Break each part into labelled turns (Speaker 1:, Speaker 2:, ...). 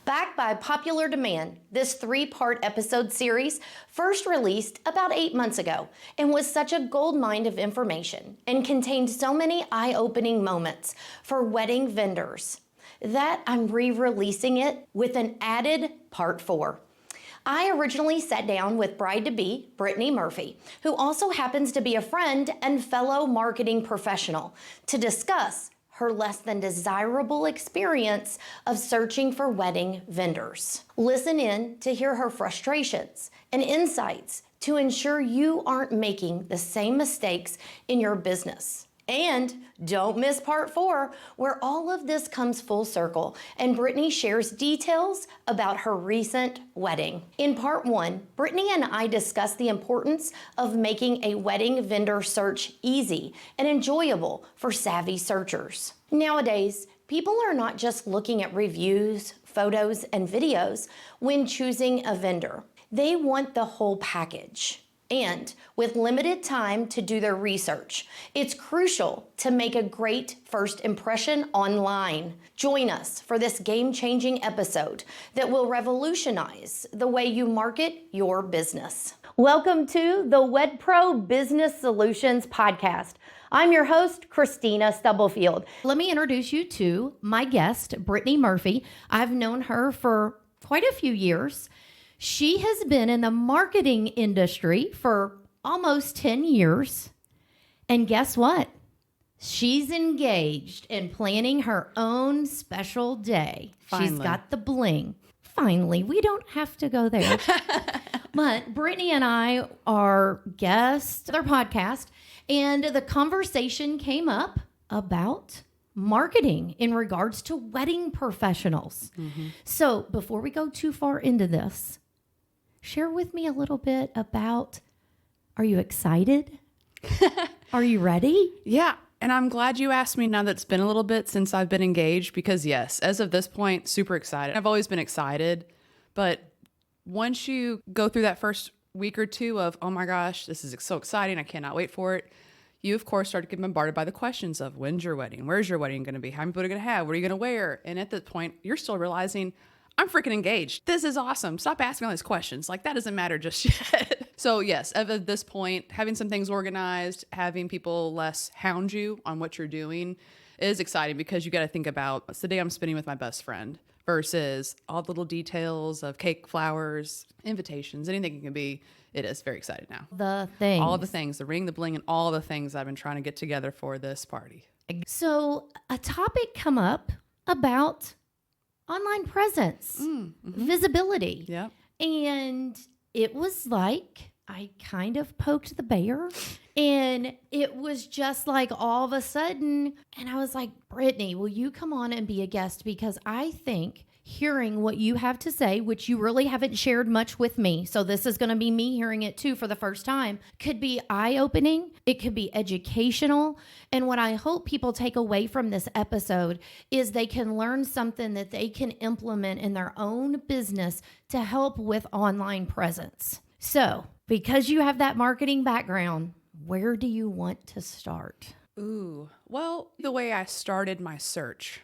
Speaker 1: Backed by popular demand, this 3-part episode series first released about 8 months ago and was such a goldmine of information and contained so many eye-opening moments for wedding vendors that I'm re-releasing it with an added part 4. I originally sat down with bride-to-be Brittany Murphy, who also happens to be a friend and fellow marketing professional, to discuss her less than desirable experience of searching for wedding vendors. Listen in to hear her frustrations and insights to ensure you aren't making the same mistakes in your business. And don't miss part 4, where all of this comes full circle and Brittany shares details about her recent wedding. In part 1, Brittany and I discuss the importance of making a wedding vendor search easy and enjoyable for savvy searchers. Nowadays, people are not just looking at reviews, photos, and videos when choosing a vendor. They want the whole package. And with limited time to do their research, it's crucial to make a great first impression online. Join us for this game-changing episode that will revolutionize the way you market your business. Welcome to the WedPro Business Solutions Podcast. I'm your host, Christina Stubblefield. Let me introduce you to my guest, Brittany Murphy. I've known her for quite a few years. She has been in the marketing industry for almost 10 years. And guess what? She's engaged in planning her own special day.
Speaker 2: Finally.
Speaker 1: She's got the bling. Finally, we don't have to go there. But Brittany and I are guests of their podcast, and the conversation came up about marketing in regards to wedding professionals. Mm-hmm. So before we go too far into this, share with me a little bit about, are you excited? Are you ready?
Speaker 2: Yeah. And I'm glad you asked me now that it's been a little bit since I've been engaged, because yes, as of this point, super excited. I've always been excited, but once you go through that first week or two of, oh my gosh, this is so exciting, I cannot wait for it, you of course start to get bombarded by the questions of, when's your wedding? Where's your wedding going to be? How many people are going to have? What are you going to wear? And at that point, you're still realizing, I'm freaking engaged. This is awesome. Stop asking all these questions. Like, that doesn't matter just yet. So yes, at this point, having some things organized, having people less hound you on what you're doing is exciting, because you got to think about, what's the day I'm spending with my best friend versus all the little details of cake, flowers, invitations, anything it can be. It is very exciting now. All the things, the ring, the bling, and all the things I've been trying to get together for this party.
Speaker 1: So a topic come up about online presence, visibility.
Speaker 2: Yeah.
Speaker 1: And it was like, I kind of poked the bear, and it was just like all of a sudden, and I was like, Brittany, will you come on and be a guest? Because I think hearing what you have to say, which you really haven't shared much with me, so this is going to be me hearing it too for the first time, could be eye-opening, it could be educational, and what I hope people take away from this episode is they can learn something that they can implement in their own business to help with online presence. So, because you have that marketing background, where do you want to start?
Speaker 2: Ooh, well, the way I started my search.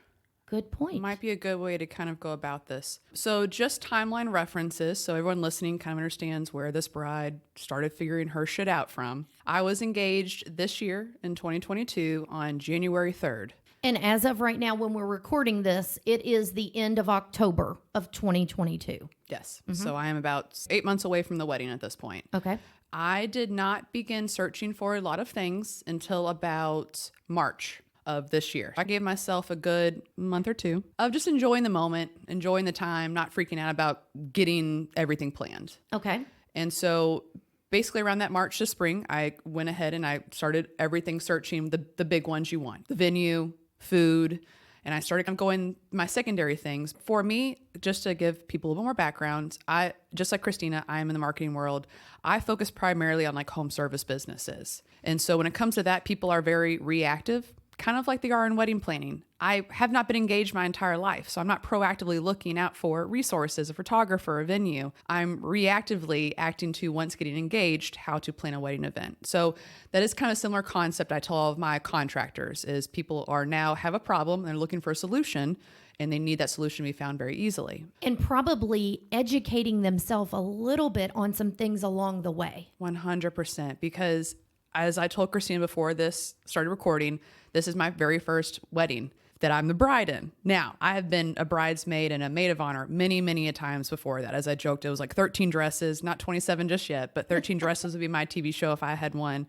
Speaker 1: Good point.
Speaker 2: Might be a good way to kind of go about this. So just timeline references, so everyone listening kind of understands where this bride started figuring her shit out from. I was engaged this year in 2022 on January 3rd.
Speaker 1: And as of right now, when we're recording this, it is the end of October of 2022.
Speaker 2: Yes. Mm-hmm. So I am about 8 months away from the wedding at this point.
Speaker 1: Okay.
Speaker 2: I did not begin searching for a lot of things until about March of this year. I gave myself a good month or two of just enjoying the moment, enjoying the time, not freaking out about getting everything planned.
Speaker 1: Okay.
Speaker 2: And so basically around that March to spring, I went ahead and I started everything searching the big ones you want, the venue, food, and I started going my secondary things. For me, just to give people a little more background, I, just like Christina, I am in the marketing world. I focus primarily on like home service businesses. And so when it comes to that, people are very reactive, kind of like they are in wedding planning. I have not been engaged my entire life, so I'm not proactively looking out for resources, a photographer, a venue. I'm reactively acting to, once getting engaged, how to plan a wedding event. So that is kind of a similar concept I tell all of my contractors, is people are now have a problem, they're looking for a solution, and they need that solution to be found very easily.
Speaker 1: And probably educating themselves a little bit on some things along the way.
Speaker 2: 100%. Because as I told Christina before this started recording, this is my very first wedding that I'm the bride in. Now, I have been a bridesmaid and a maid of honor many, many a times before that. As I joked, it was like 13 dresses, not 27 just yet, but 13 dresses would be my TV show if I had one.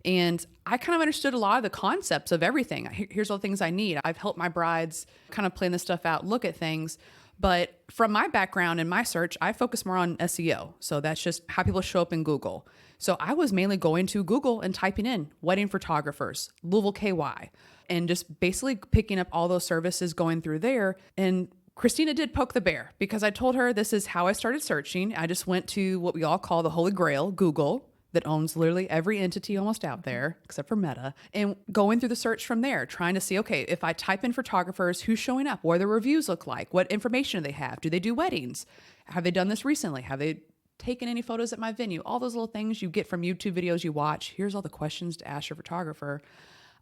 Speaker 2: And I kind of understood a lot of the concepts of everything. Here's all the things I need. I've helped my brides kind of plan this stuff out, look at things. But from my background and my search, I focus more on SEO. So that's just how people show up in Google. So I was mainly going to Google and typing in wedding photographers, Louisville KY, and just basically picking up all those services going through there. And Christina did poke the bear because I told her this is how I started searching. I just went to what we all call the Holy Grail, Google, that owns literally every entity almost out there, except for Meta, and going through the search from there, trying to see, okay, if I type in photographers, who's showing up? What do the reviews look like? What information do they have? Do they do weddings? Have they done this recently? Have they taken any photos at my venue? All those little things you get from YouTube videos you watch. Here's all the questions to ask your photographer.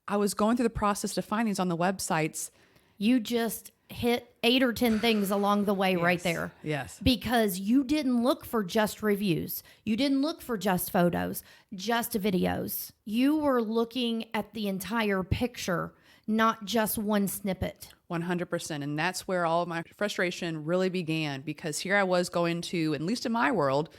Speaker 2: I was going through the process to find these on the websites.
Speaker 1: You just hit 8 or 10 things along the way right there.
Speaker 2: Yes.
Speaker 1: Because you didn't look for just reviews. You didn't look for just photos, just videos. You were looking at the entire picture, not just one snippet.
Speaker 2: 100%. And that's where all of my frustration really began, because here I was going to, at least in my world,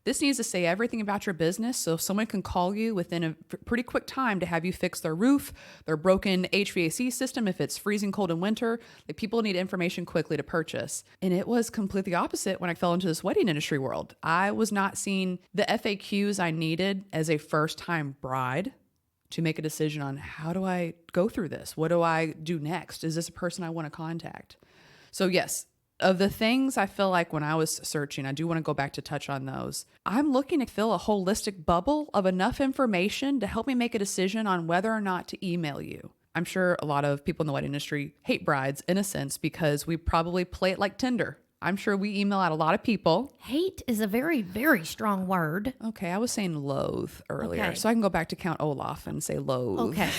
Speaker 2: this needs to say everything about your business so someone can call you within a pretty quick time to have you fix their roof, their broken HVAC system if it's freezing cold in winter. Like, people need information quickly to purchase. And it was completely opposite when I fell into this wedding industry world. I was not seeing the FAQs I needed as a first-time bride to make a decision on, how do I go through this? What do I do next? Is this a person I want to contact? So yes, of the things I feel like when I was searching, I do want to go back to touch on those. I'm looking to fill a holistic bubble of enough information to help me make a decision on whether or not to email you. I'm sure a lot of people in the wedding industry hate brides in a sense because we probably play it like Tinder. I'm sure we email out a lot of people.
Speaker 1: Hate is a very, very strong word.
Speaker 2: Okay, I was saying loathe earlier,
Speaker 1: Okay.
Speaker 2: so I can go back to Count Olaf and say loathe.
Speaker 1: Okay.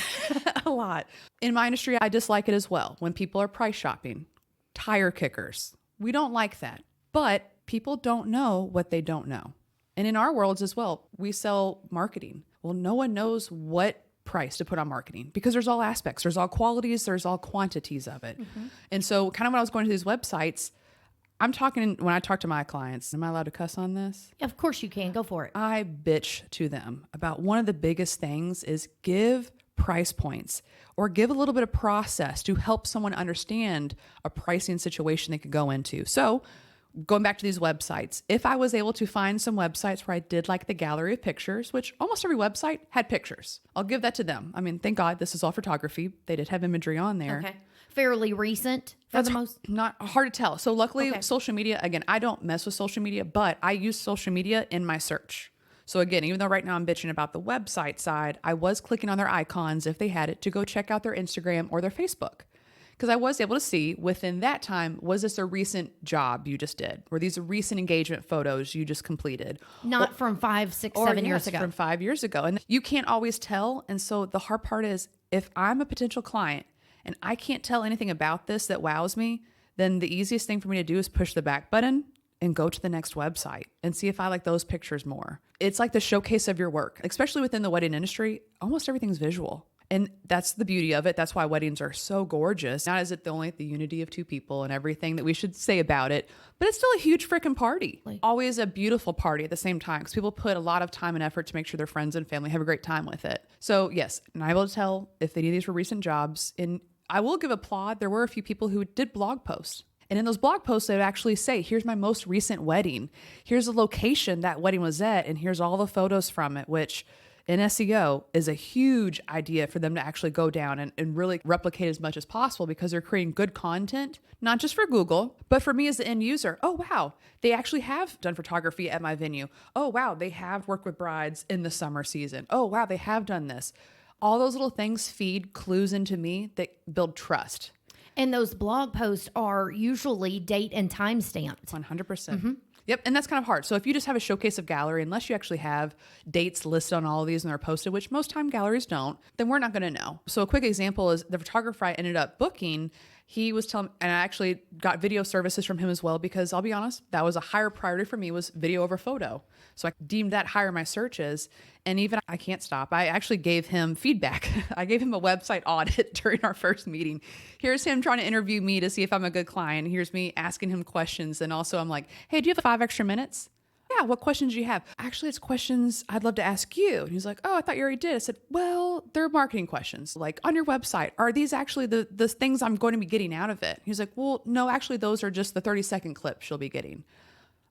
Speaker 2: A lot. In my industry, I dislike it as well. When people are price shopping, tire kickers, we don't like that. But people don't know what they don't know. And in our worlds as well, we sell marketing. Well, no one knows what price to put on marketing because there's all aspects, there's all qualities, there's all quantities of it. Mm-hmm. And so kind of when I was going to these websites, I'm talking, when I talk to my clients, am I allowed to cuss on this?
Speaker 1: Of course you can. Go for it.
Speaker 2: I bitch to them about one of the biggest things is give price points or give a little bit of process to help someone understand a pricing situation they could go into. So going back to these websites, if I was able to find some websites where I did like the gallery of pictures, which almost every website had pictures, I'll give that to them. I mean, thank God this is all photography. They did have imagery on there.
Speaker 1: Okay. Fairly recent for
Speaker 2: That's
Speaker 1: the most.
Speaker 2: not hard to tell. So luckily,
Speaker 1: Okay.
Speaker 2: social media, again, I don't mess with social media, but I use social media in my search. So again, even though right now I'm bitching about the website side, I was clicking on their icons if they had it to go check out their Instagram or their Facebook. Because I was able to see within that time, was this a recent job you just did? Were these recent engagement photos you just completed?
Speaker 1: Not from 5, 6, 7 years ago.
Speaker 2: From 5 years ago. And you can't always tell. And so the hard part is, if I'm a potential client and I can't tell anything about this that wows me, then the easiest thing for me to do is push the back button and go to the next website and see if I like those pictures more. It's like the showcase of your work, especially within the wedding industry. Almost everything's visual. And that's the beauty of it. That's why weddings are so gorgeous. Not is it only the unity of two people and everything that we should say about it, but it's still a huge freaking party. Always a beautiful party at the same time, because people put a lot of time and effort to make sure their friends and family have a great time with it. So yes, and I'm able to tell if any of these were recent jobs. And I will give applaud. There were a few people who did blog posts. And in those blog posts, they would actually say, here's my most recent wedding. Here's the location that wedding was at. And here's all the photos from it, which in SEO is a huge idea for them to actually go down and really replicate as much as possible, because they're creating good content, not just for Google, but for me as the end user. Oh, wow, they actually have done photography at my venue. Oh, wow, they have worked with brides in the summer season. Oh, wow, they have done this. All those little things feed clues into me that build trust.
Speaker 1: And those blog posts are usually date and time stamped.
Speaker 2: 100%. Mm-hmm. Yep. And that's kind of hard. So if you just have a showcase of gallery, unless you actually have dates listed on all of these and they're posted, which most time galleries don't, then we're not going to know. So a quick example is the photographer I ended up booking He was telling, and I actually got video services from him as well, because I'll be honest, that was a higher priority for me, was video over photo. So I deemed that higher in my searches. And even I can't stop. I actually gave him feedback. I gave him a website audit during our first meeting. Here's him trying to interview me to see if I'm a good client. Here's me asking him questions. And also I'm like, hey, do you have 5 extra minutes? Yeah, what questions do you have? Actually, it's questions I'd love to ask you. And he's like, oh, I thought you already did. I said, well, they're marketing questions. Like, on your website, are these actually the things I'm going to be getting out of it? He's like, well, no, actually, those are just the 30-second clips you'll be getting.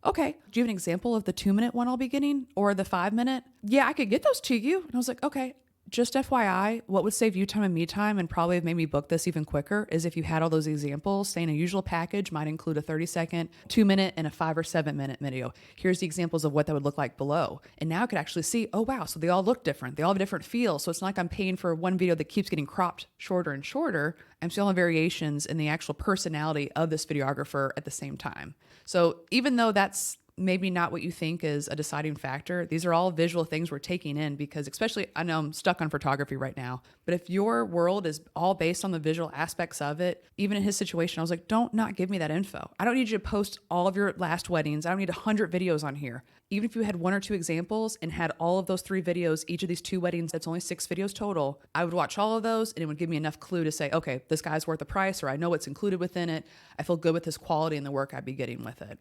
Speaker 2: Okay, do you have an example of the 2-minute one I'll be getting, or the 5-minute? Yeah, I could get those to you. And I was like, okay. Just FYI, what would save you time and me time and probably have made me book this even quicker is if you had all those examples, saying a usual package might include a 30-second, 2-minute, and a 5 or 7-minute video. Here's the examples of what that would look like below. And now I could actually see, oh wow, so they all look different. They all have a different feel. So it's not like I'm paying for one video that keeps getting cropped shorter and shorter. I'm still having variations in the actual personality of this videographer at the same time. So even though that's maybe not what you think is a deciding factor, these are all visual things we're taking in, because especially, I know I'm stuck on photography right now, but if your world is all based on the visual aspects of it, even in his situation, I was like, don't not give me that info. I don't need you to post all of your last weddings. I don't need 100 videos on here. Even if you had 1 or 2 examples and had all of those 3 videos, each of these 2 weddings, that's only 6 videos total, I would watch all of those and it would give me enough clue to say, okay, this guy's worth the price, or I know what's included within it. I feel good with his quality and the work I'd be getting with it.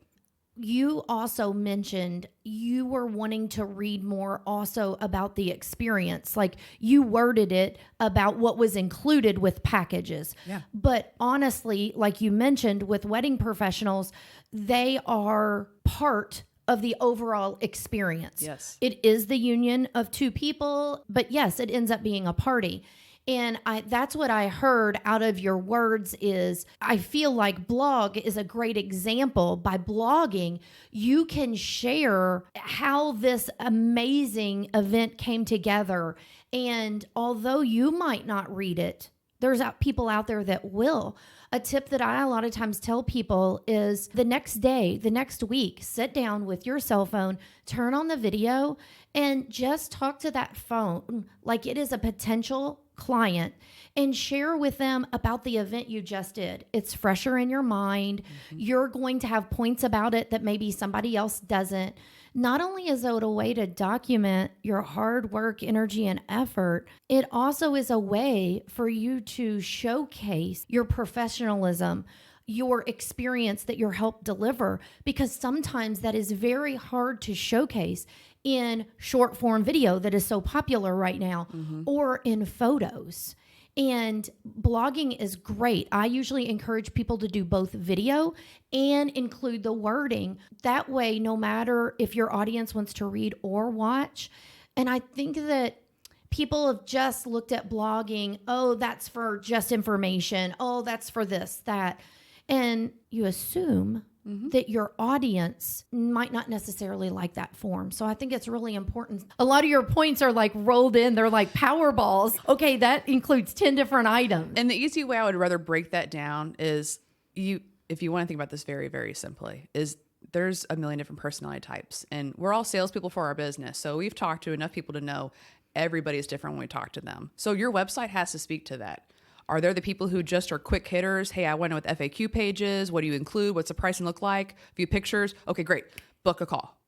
Speaker 1: You also mentioned you were wanting to read more also about the experience. Like, you worded it about what was included with packages.
Speaker 2: Yeah.
Speaker 1: But honestly, like you mentioned with wedding professionals, they are part of the overall experience.
Speaker 2: Yes.
Speaker 1: It is the union of 2 people, but yes, it ends up being a party. And that's what I heard out of your words is, I feel like blog is a great example. By blogging, you can share how this amazing event came together. And although you might not read it, there's people out there that will. A tip that I a lot of times tell people is the next day, the next week, sit down with your cell phone, turn on the video, and just talk to that phone like it is a potential client and share with them about the event you just did. It's fresher in your mind. Mm-hmm. You're going to have points about it that maybe somebody else doesn't. Not only is it a way to document your hard work, energy, and effort, it also is a way for you to showcase your professionalism, your experience that you're helped deliver, because sometimes that is very hard to showcase in short form video that is so popular right now, or in photos. And blogging is great. I usually encourage people to do both video and include the wording. That way, no matter if your audience wants to read or watch. And I think that people have just looked at blogging, oh, that's for just information. Oh, that's for this, that. And you assume that your audience might not necessarily like that form. So I think it's really important. A lot of your points are like rolled in. They're like power balls. Okay, that includes 10 different items.
Speaker 2: And the easy way I would rather break that down is, if you want to think about this very, very simply, is there's a million different personality types. And we're all salespeople for our business. So we've talked to enough people to know everybody's different when we talk to them. So your website has to speak to that. Are there the people who just are quick hitters? Hey, I went in with FAQ pages. What do you include? What's the pricing look like? A few pictures. Okay, great. Book a call.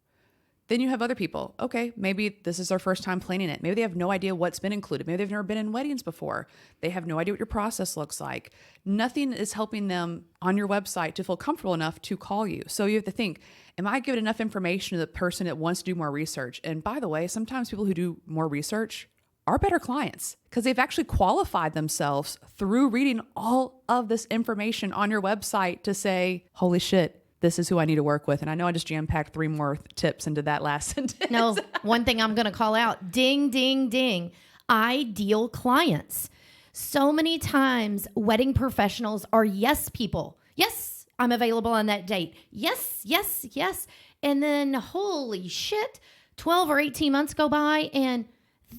Speaker 2: Then you have other people. Okay, maybe this is their first time planning it. Maybe they have no idea what's been included. Maybe they've never been in weddings before. They have no idea what your process looks like. Nothing is helping them on your website to feel comfortable enough to call you. So you have to think, am I giving enough information to the person that wants to do more research? And by the way, sometimes people who do more research are better clients because they've actually qualified themselves through reading all of this information on your website to say, holy shit, this is who I need to work with. And I know I just jam-packed 3 more tips into that last sentence.
Speaker 1: No, one thing I'm going to call out, ding, ding, ding, ideal clients. So many times wedding professionals are yes people. Yes, I'm available on that date. Yes, yes, yes. And then holy shit, 12 or 18 months go by and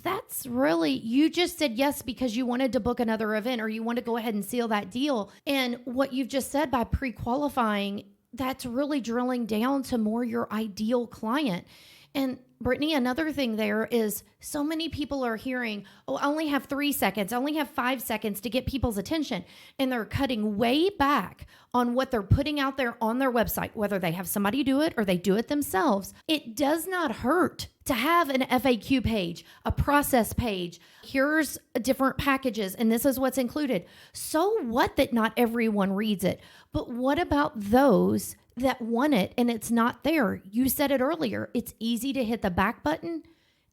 Speaker 1: that's really, you just said yes because you wanted to book another event or you want to go ahead and seal that deal. And what you've just said by pre-qualifying, that's really drilling down to more your ideal client. And Brittany, another thing there is so many people are hearing, oh, I only have 3 seconds, I only have 5 seconds to get people's attention. And they're cutting way back on what they're putting out there on their website, whether they have somebody do it or they do it themselves. It does not hurt to have an FAQ page, a process page. Here's different packages, and this is what's included. So what that not everyone reads it? But what about those that want it and it's not there? You said it earlier. It's easy to hit the back button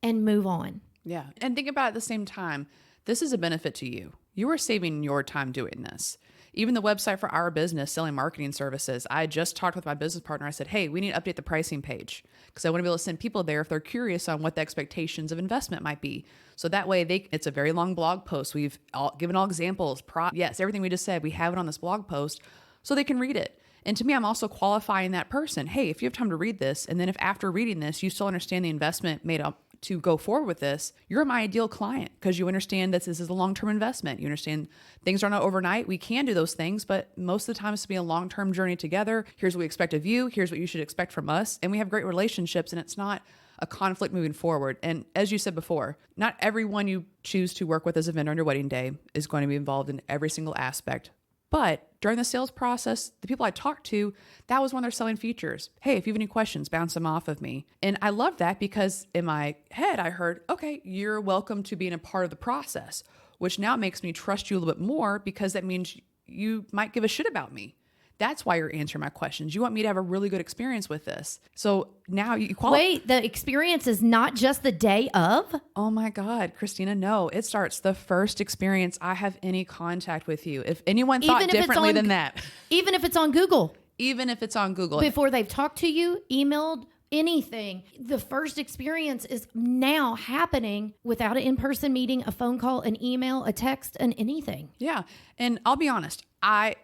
Speaker 1: and move on.
Speaker 2: Yeah. And think about it at the same time, this is a benefit to you. You are saving your time doing this. Even the website for our business, selling marketing services, I just talked with my business partner. I said, hey, we need to update the pricing page because I want to be able to send people there if they're curious on what the expectations of investment might be. So that way it's a very long blog post. We've given all examples, yes, everything we just said, we have it on this blog post so they can read it. And to me, I'm also qualifying that person. Hey, if you have time to read this, and then if after reading this, you still understand the investment made up to go forward with this, you're my ideal client because you understand that this is a long-term investment. You understand things are not overnight. We can do those things, but most of the time it's to be a long-term journey together. Here's what we expect of you. Here's what you should expect from us. And we have great relationships, and it's not a conflict moving forward. And as you said before, not everyone you choose to work with as a vendor on your wedding day is going to be involved in every single aspect. But during the sales process, the people I talked to, that was one of their selling features. Hey, if you have any questions, bounce them off of me. And I love that because in my head, I heard, okay, you're welcome to being a part of the process, which now makes me trust you a little bit more because that means you might give a shit about me. That's why you're answering my questions. You want me to have a really good experience with this. So now you qualify.
Speaker 1: Wait, the experience is not just the day of?
Speaker 2: Oh my God, Christina, no. It starts the first experience I have any contact with you. If anyone thought differently than that.
Speaker 1: Even if it's on Google.
Speaker 2: Even if it's on Google.
Speaker 1: Before they've talked to you, emailed, anything. The first experience is now happening without an in-person meeting, a phone call, an email, a text, and anything.
Speaker 2: Yeah. And I'll be honest,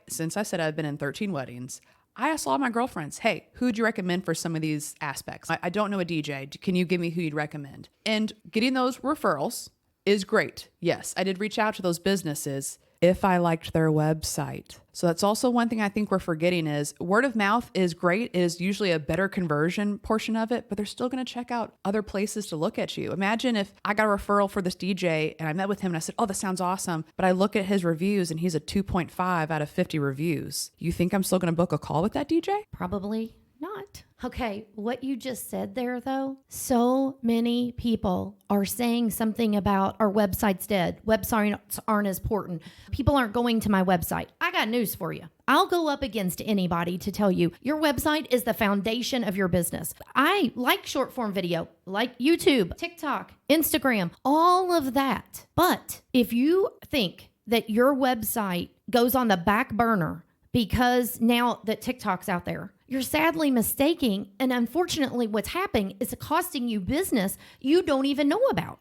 Speaker 2: since I said I've been in 13 weddings, I asked a lot of my girlfriends, hey, who would you recommend for some of these aspects? I don't know a DJ. Can you give me who you'd recommend? And getting those referrals is great. Yes, I did reach out to those businesses if I liked their website. So that's also one thing I think we're forgetting is word of mouth is great, is usually a better conversion portion of it, but they're still going to check out other places to look at you. Imagine if I got a referral for this DJ and I met with him and I said, oh, that sounds awesome. But I look at his reviews and he's a 2.5 out of 50 reviews. You think I'm still going to book a call with that DJ?
Speaker 1: Probably not. Okay, what you just said there, though, so many people are saying something about our website's dead. Websites aren't as important. People aren't going to my website. I got news for you. I'll go up against anybody to tell you your website is the foundation of your business. I like short form video, like YouTube, TikTok, Instagram, all of that. But if you think that your website goes on the back burner because now that TikTok's out there, you're sadly mistaking. And unfortunately, what's happening is costing you business you don't even know about.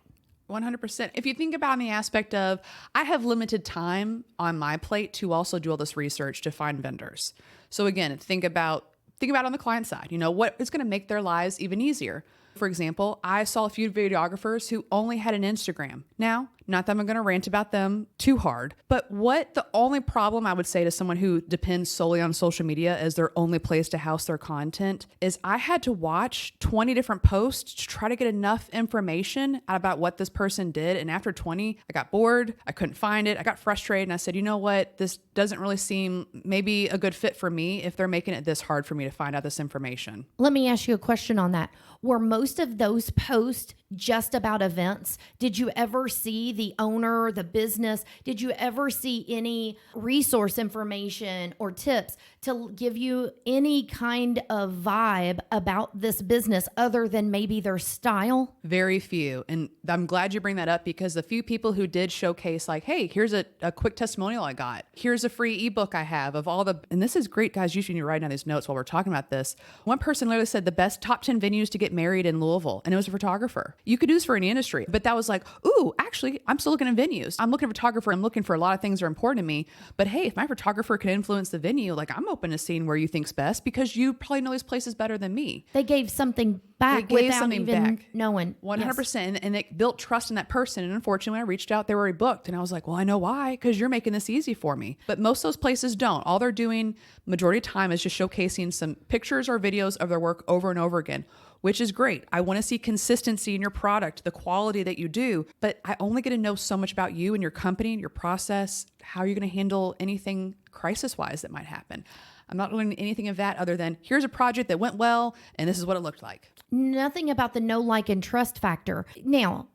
Speaker 2: 100%. If you think about the aspect of, I have limited time on my plate to also do all this research to find vendors. So again, think about on the client side, what is going to make their lives even easier. For example, I saw a few videographers who only had an Instagram. Now, not that I'm going to rant about them too hard, but the only problem I would say to someone who depends solely on social media as their only place to house their content is I had to watch 20 different posts to try to get enough information about what this person did. And after 20, I got bored. I couldn't find it. I got frustrated. And I said, you know what? This doesn't really seem maybe a good fit for me if they're making it this hard for me to find out this information.
Speaker 1: Let me ask you a question on that. Were most of those posts just about events? Did you ever see the owner, the business? Did you ever see any resource information or tips to give you any kind of vibe about this business other than maybe their style?
Speaker 2: Very few. And I'm glad you bring that up because the few people who did showcase like, hey, here's a quick testimonial I got. Here's a free ebook I have of all and this is great, guys. You should be writing down these notes while we're talking about this. One person literally said the best top 10 venues to get married in Louisville. And it was a photographer. You could do this for any industry, but that was like, ooh, actually, I'm still looking at venues. I'm looking at a photographer. I'm looking for a lot of things that are important to me. But hey, if my photographer can influence the venue, like I'm open to seeing where you think's best because you probably know these places better than me.
Speaker 1: They gave something back
Speaker 2: They gave
Speaker 1: without
Speaker 2: something
Speaker 1: even
Speaker 2: back.
Speaker 1: knowing.
Speaker 2: 100%. And it built trust in that person. And unfortunately, when I reached out, they were already booked. And I was like, well, I know why, because you're making this easy for me. But most of those places don't. All they're doing majority of time is just showcasing some pictures or videos of their work over and over again, which is great. I want to see consistency in your product, the quality that you do, but I only get to know so much about you and your company and your process, how you're going to handle anything crisis-wise that might happen. I'm not learning anything of that other than here's a project that went well and this is what it looked like.
Speaker 1: Nothing about the know, like, and trust factor. Now,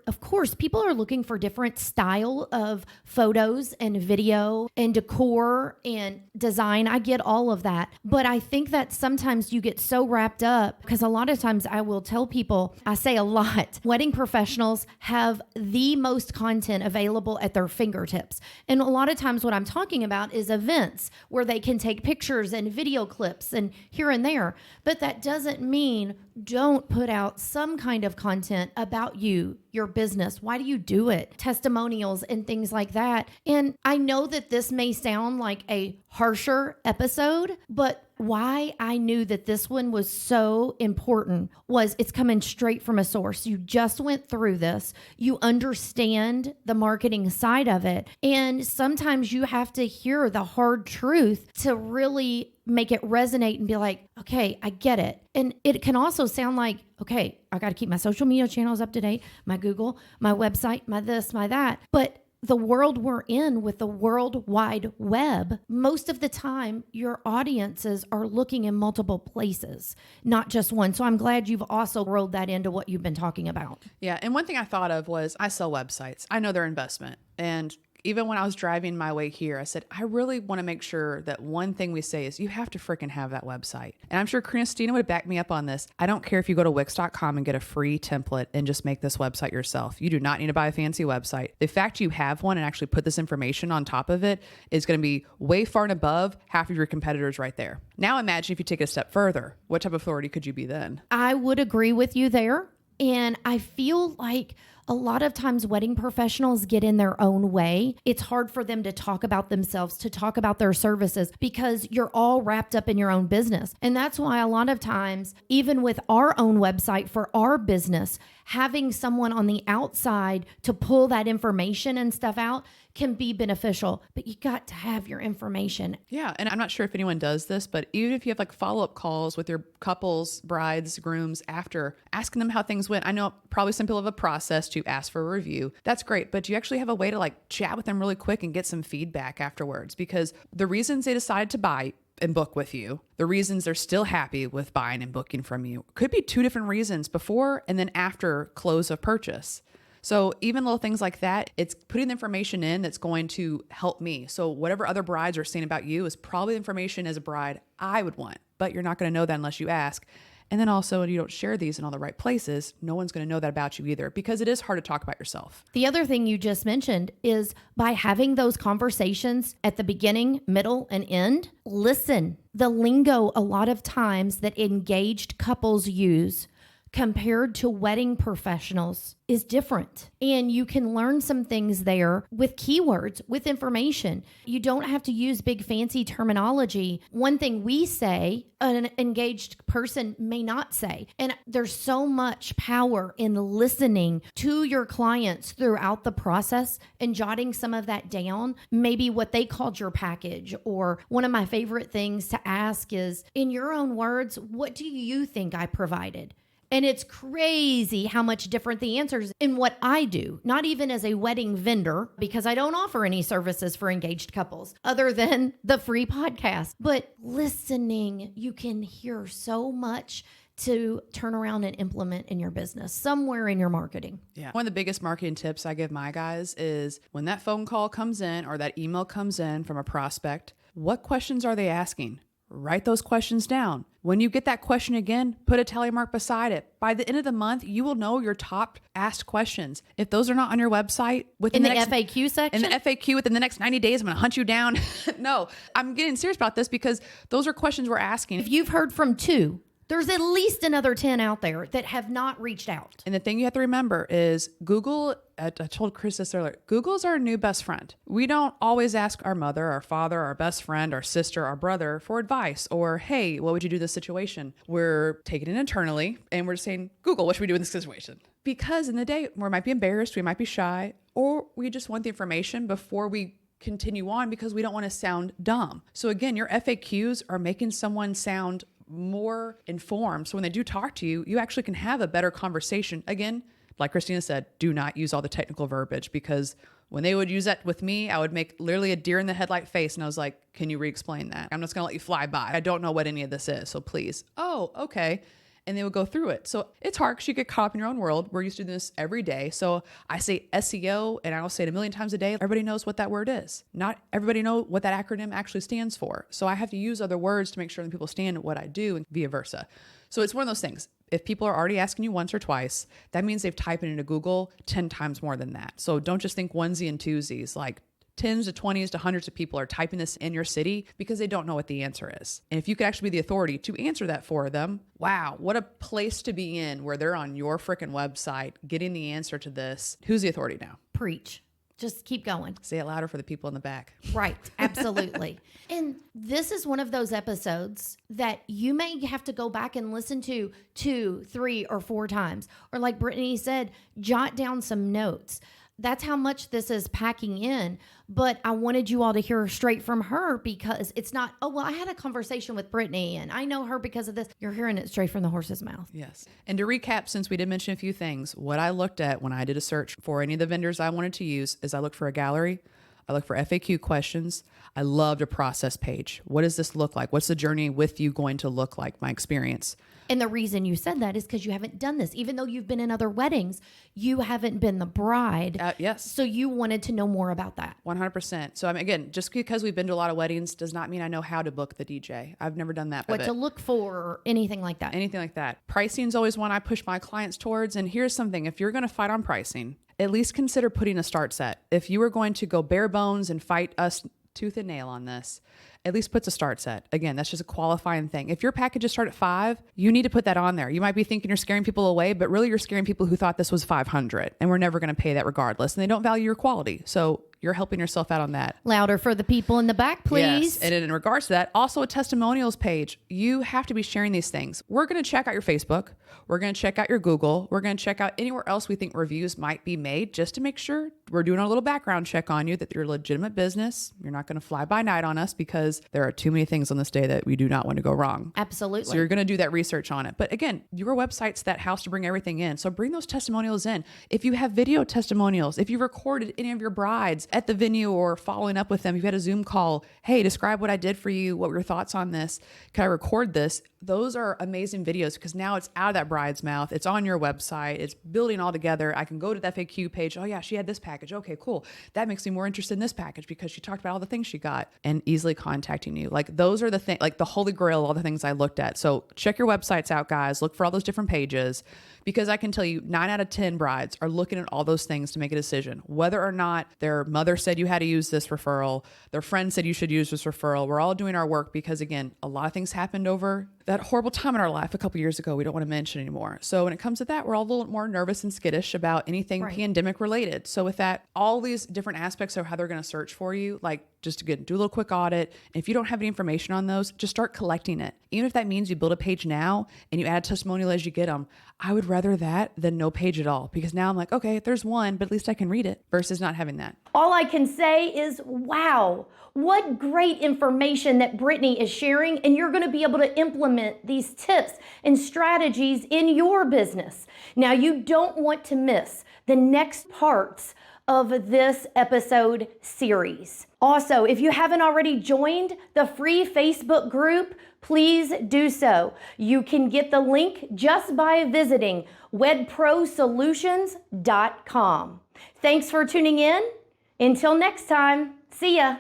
Speaker 1: of course, people are looking for different style of photos and video and decor and design. I get all of that. But I think that sometimes you get so wrapped up because a lot of times I will tell people, I say a lot, wedding professionals have the most content available at their fingertips. And a lot of times what I'm talking about is events where they can take pictures and video clips and here and there. But that doesn't mean don't put out some kind of content about you, your business. Why do you do it? Testimonials and things like that. And I know that this may sound like a harsher episode, but why I knew that this one was so important was it's coming straight from a source. You just went through this. You understand the marketing side of it. And sometimes you have to hear the hard truth to really make it resonate and be like, okay, I get it. And it can also sound like, okay, I got to keep my social media channels up to date, my Google, my website, my this, my that. But the world we're in with the World Wide Web, most of the time, your audiences are looking in multiple places, not just one. So I'm glad you've also rolled that into what you've been talking about.
Speaker 2: Yeah. And one thing I thought of was I sell websites. I know their investment. And even when I was driving my way here, I said, I really want to make sure that one thing we say is you have to freaking have that website. And I'm sure Christina would back me up on this. I don't care if you go to Wix.com and get a free template and just make this website yourself. You do not need to buy a fancy website. The fact you have one and actually put this information on top of it is going to be way far and above half of your competitors right there. Now imagine if you take it a step further. What type of authority could you be then?
Speaker 1: I would agree with you there. And I feel like a lot of times wedding professionals get in their own way. It's hard for them to talk about themselves, to talk about their services because you're all wrapped up in your own business. And that's why a lot of times, even with our own website for our business, having someone on the outside to pull that information and stuff out can be beneficial, but you got to have your information.
Speaker 2: Yeah. And I'm not sure if anyone does this, but even if you have like follow-up calls with your couples, brides, grooms after, asking them how things went. I know probably some people have a process to ask for a review. That's great. But do you actually have a way to like chat with them really quick and get some feedback afterwards? Because the reasons they decided to buy and book with you, the reasons they're still happy with buying and booking from you could be two different reasons before and then after close of purchase. So even little things like that, it's putting the information in that's going to help me. So whatever other brides are saying about you is probably information as a bride I would want, but you're not going to know that unless you ask. And then also, when you don't share these in all the right places, no one's going to know that about you either, because it is hard to talk about yourself.
Speaker 1: The other thing you just mentioned is by having those conversations at the beginning, middle, and end, listen. The lingo a lot of times that engaged couples use compared to wedding professionals is different. And you can learn some things there with keywords, with information. You don't have to use big fancy terminology. One thing we say, an engaged person may not say. And there's so much power in listening to your clients throughout the process and jotting some of that down. Maybe what they called your package. Or one of my favorite things to ask is, in your own words, what do you think I provided? And it's crazy how much different the answers in what I do, not even as a wedding vendor, because I don't offer any services for engaged couples other than the free podcast. But listening, you can hear so much to turn around and implement in your business, somewhere in your marketing.
Speaker 2: Yeah. One of the biggest marketing tips I give my guys is when that phone call comes in or that email comes in from a prospect, what questions are they asking? Write those questions down. When you get that question again, put a tally mark beside it. By the end of the month, you will know your top asked questions. If those are not on your website,
Speaker 1: within the FAQ section?
Speaker 2: In the FAQ, within the next 90 days, I'm going to hunt you down. No, I'm getting serious about this because those are questions we're asking.
Speaker 1: If you've heard from 2 There's at least another 10 out there that have not reached out.
Speaker 2: And the thing you have to remember is Google, I told Chris this earlier, Google's our new best friend. We don't always ask our mother, our father, our best friend, our sister, our brother for advice or, hey, what would you do in this situation? We're taking it internally and we're just saying, Google, what should we do in this situation? Because in the day, we might be embarrassed, we might be shy, or we just want the information before we continue on because we don't want to sound dumb. So again, your FAQs are making someone sound more informed. So when they do talk to you, you actually can have a better conversation. Again, like Christina said, do not use all the technical verbiage, because when they would use that with me, I would make literally a deer in the headlight face. And I was like, can you re-explain that? I'm just going to let you fly by. I don't know what any of this is. So please. Oh, okay. And they would go through it. So it's hard because you get caught up in your own world. We're used to doing this every day. So I say SEO, and I'll say it a million times a day. Everybody knows what that word is. Not everybody knows what that acronym actually stands for. So I have to use other words to make sure that people stand what I do, and vice versa. So it's one of those things. If people are already asking you once or twice, that means they've typed it into Google 10 times more than that. So don't just think onesie and twosies, like tens to 20s to hundreds of people are typing this in your city because they don't know what the answer is. And if you could actually be the authority to answer that for them, wow, what a place to be in, where they're on your freaking website getting the answer to this. Who's the authority now?
Speaker 1: Preach. Just keep going.
Speaker 2: Say it louder for the people in the back.
Speaker 1: Right. Absolutely. And this is one of those episodes that you may have to go back and listen to 2, 3, or 4 times. Or like Brittany said, jot down some notes. That's how much this is packing in. But I wanted you all to hear straight from her, because it's not, oh, well, I had a conversation with Brittany and I know her because of this. You're hearing it straight from the horse's mouth.
Speaker 2: Yes. And to recap, since we did mention a few things, what I looked at when I did a search for any of the vendors I wanted to use is I looked for a gallery. I look for FAQ questions. I loved a process page. What does this look like? What's the journey with you going to look like? My experience.
Speaker 1: And the reason you said that is because you haven't done this. Even though you've been in other weddings, you haven't been the bride.
Speaker 2: Yes.
Speaker 1: So you wanted to know more about that.
Speaker 2: 100%. So again, just because we've been to a lot of weddings does not mean I know how to book the DJ. I've never done that.
Speaker 1: What to look for or anything like that.
Speaker 2: Anything like that. Pricing is always one I push my clients towards. And here's something. If you're going to fight on pricing, at least consider putting a start set. If you were going to go bare bones and fight us tooth and nail on this, at least puts a start set. Again, that's just a qualifying thing. If your packages start at 5, you need to put that on there. You might be thinking you're scaring people away, but really you're scaring people who thought this was 500, and we're never going to pay that regardless. And they don't value your quality. So you're helping yourself out on that.
Speaker 1: Louder for the people in the back, please.
Speaker 2: Yes. And in regards to that, also a testimonials page. You have to be sharing these things. We're going to check out your Facebook. We're going to check out your Google. We're going to check out anywhere else we think reviews might be made, just to make sure we're doing a little background check on you, that you're a legitimate business. You're not going to fly by night on us, because there are too many things on this day that we do not want to go wrong.
Speaker 1: Absolutely.
Speaker 2: So you're going to do that research on it. But again, your website's that house to bring everything in. So bring those testimonials in. If you have video testimonials, if you recorded any of your brides at the venue or following up with them, if you had a Zoom call, hey, describe what I did for you. What were your thoughts on this? Can I record this? Those are amazing videos, because now it's out of that bride's mouth. It's on your website. It's building all together. I can go to the FAQ page. Oh yeah, she had this package. Okay, cool. That makes me more interested in this package because she talked about all the things she got, and easily contacting you. Like those are the things, like the holy grail, all the things I looked at. So check your websites out, guys. Look for all those different pages, because I can tell you 9 out of 10 brides are looking at all those things to make a decision, whether or not their mother said you had to use this referral, their friend said you should use this referral. We're all doing our work, because again, a lot of things happened over that horrible time in our life a couple years ago we don't want to mention anymore. So when it comes to that, we're all a little more nervous and skittish about anything pandemic related. So with that, all these different aspects of how they're going to search for you, like just to do a little quick audit. And if you don't have any information on those, just start collecting it. Even if that means you build a page now and you add a testimonial as you get them, I would rather that than no page at all, because now I'm like, okay, there's one, but at least I can read it, versus not having that.
Speaker 1: All I can say is, wow, what great information that Brittany is sharing, and you're going to be able to implement these tips and strategies in your business. Now, you don't want to miss the next parts of this episode series. Also, if you haven't already joined the free Facebook group, please do so. You can get the link just by visiting WedProSolutions.com. Thanks for tuning in. Until next time, see ya.